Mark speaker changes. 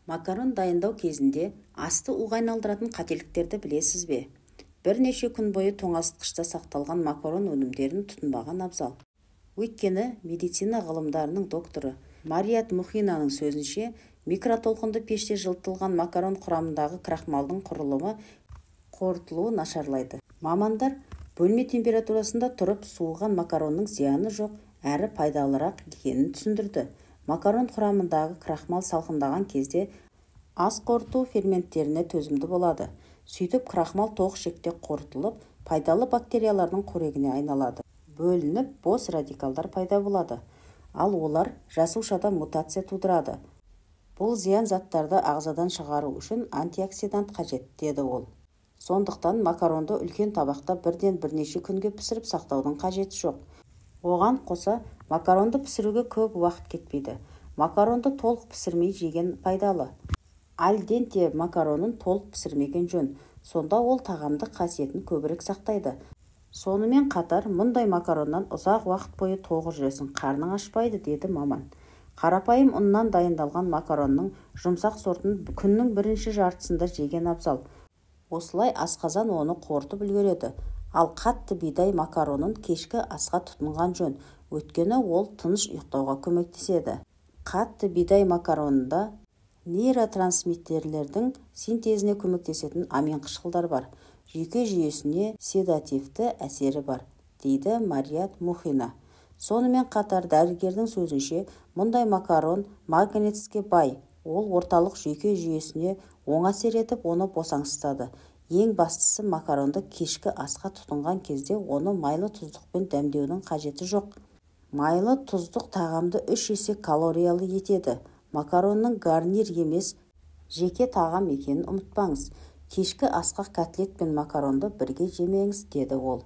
Speaker 1: Макарон дайындау кезінде асты уға айналдыратын қателіктерді білесіз бе? Бірнеше күн бойы тоңазытқышта сақталған макарон өнімдерін тұтынбаған абзал. Өйткені медицина ғылымдарының докторы Марият Мухинаның сөзінше, микротолқынды пеште жылытылған макарон құрамындағы крахмалдың құрылымы қорытылуы нашарлайды. Мамандар бөлме температурасында тұрып суыған макаронның зияны жоқ, әрі пайдалырақ екенін түсіндірді. Макарон құрамындағы крахмал салқындаған кезде ас қорыту ферменттеріне төзімді болады. Сөйтіп крахмал тоқ ішекте қорытылып, пайдалы бактериялардың қорегіне айналады. Бөлініп, бос радикалдар пайда болады. Ал олар жасушада мутация тудырады. Бұл зиян заттарды ағзадан шығару үшін антиоксидант қажет, деді ол. Сондықтан макаронды үлкен табақта бірден бірнеше күнге пісіріп сақтаудың қажеті жоқ. Оған қоса макаронды пісіруге көп уақыт кетпейді. Макаронды толық пісірмей жеген пайдалы. Аль денте макаронын толық пісірмеген жөн, сонда ол тағамдық қасиетін көбірек сақтайды. Сонымен қатар, мұндай макароннан ұзақ уақыт бойы тоқ жүресің, қарның ашпайды, деді маман. Қарапайым ұннан дайындалған макаронның жұмсақ сортын күннің бірінші жартысында жеген абзал. Осылай асқазан оны қорытып үлгереді. Ал қатты бидай макаронын кешкі асқа тұтынған жөн, өйткені ол тыныш ұйықтауға көмектеседі. Қатты бидай макаронында нейротрансмиттерлердің синтезіне көмектесетін амин қышқылдар бар. Жүйке жүйесіне седативті әсері бар, дейді Марият Мухина. Сонымен қатар дәрігердің сөзінше, мұндай макарон магнетке бай. Ол орталық жүйке жүйесіне оң әсер етіп, оны босаңсытады. Ең бастысы, макаронды кешкі асқа тұтынған кезде оны майлы тұздықпен дәмдеудің қажеті жоқ. Майлы тұздық тағамды 3 есе калориялы етеді. Макаронның гарнир емес, жеке тағам екенін ұмытпаңыз. Кешкі асқа котлет пен макаронды бірге жемеңіз, деді ол.